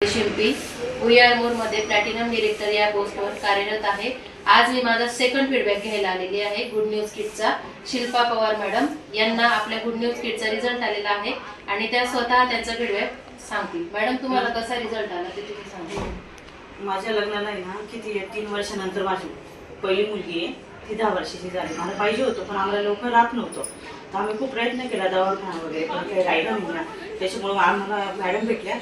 Shilpi we are मोर मध्ये platinum director या पोस्टवर कार्यरत आहे। आज मी माझा सेकंड फीडबॅक घ्यायला आलेली आहे गुड न्यूज किटचा। शिल्पा पवार मॅडम यांना आपल्या गुड न्यूज किटचा रिझल्ट आलेला आहे आणि त्या स्वतः त्यांचा फीडबॅक सांगतील। मॅडम तुम्हाला कसा रिझल्ट आला ते तुम्ही सांगा। माझ्या लग्नाला आहे ना किती 3 वर्षानंतर माझी पहिली मुलगी आहे, ती 10 वर्षाची झाली। मला पाहिजे होतं पण आम्हाला लवकर राहत नव्हतं, तर आम्ही खूप प्रयत्न केला दवाखाना वगैरे, पण काही राहिलं नाही। त्याच्यामुळे आम्हाला मॅडम भेटल्या।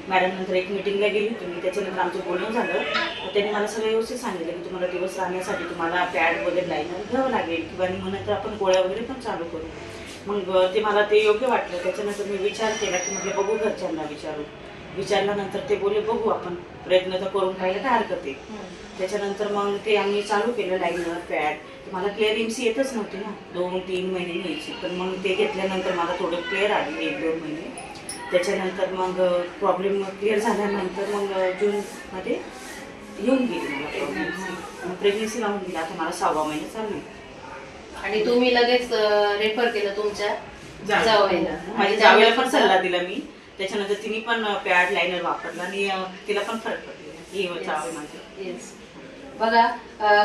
मॅडम नंतर एक मीटिंगला गेली होती मी, त्याच्यानंतर आमचं बोलणं झालं। तर त्यांनी मला सगळं व्यवस्थित सांगितलं की तुम्हाला दिवस राहण्यासाठी तुम्हाला पॅड वगैरे लाईनर घ्यावं लागेल किंवा नंतर आपण गोळ्या वगैरे पण चालू करू। मग मला ते योग्य वाटलं। त्याच्यानंतर मी विचार केला की म्हटलं बघू घरच्यांना विचारल्यानंतर ते बोलले बघू आपण प्रयत्न तर करून पाहिलं काय हरकत आहे। त्याच्यानंतर मग ते आम्ही चालू केलं लाईनर पॅड। मला क्लिअर एमसी येतच नव्हती ना, 2-3 महिने यायची, पण मग ते घेतल्यानंतर मला थोडं क्लिअर आली 1-2 महिने। त्याच्यानंतर मग प्रॉब्लेम क्लिअर झाल्यानंतर मग जूनमध्ये येऊन गेली मला प्रॉब्लेम। प्रेग्नेन्सी राहून गेली, आता मला 6वा महिना चालू आहे। आणि तुम्ही लगेच रेफर केलं तुमच्या जावयाला। माझ्या जावयाला पण सल्ला दिला मी। त्याच्यानंतर तिने पण पॅड लाईनर वापरला आणि तिला पण फरक पडला। येस बघा,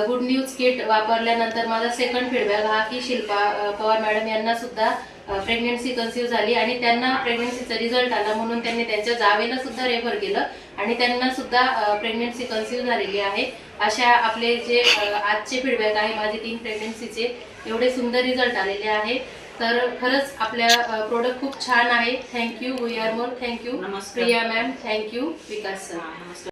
गुड न्यूज किट वापरल्यानंतर माझा सेकंड फीडबॅक हा की शिल्पा पवार मॅडम यांना सुद्धा प्रेग्नेन्सी कन्सिव्ह झाली आणि त्यांना प्रेग्नेन्सीचा रिझल्ट आला, म्हणून त्यांनी त्यांच्या जावेला सुद्धा रेफर केलं आणि त्यांना सुद्धा प्रेग्नेन्सी कन्सिव्ह झालेली आहे। अशा आपले जे आजचे फीडबॅक आहे माझे 3 प्रेग्नेन्सीचे, एवढे सुंदर रिझल्ट आलेले आहे। तर खरंच आपल्या प्रोडक्ट खूप छान आहे। Thank you we are more, thank you Priya ma'am, thank you Vikas sir.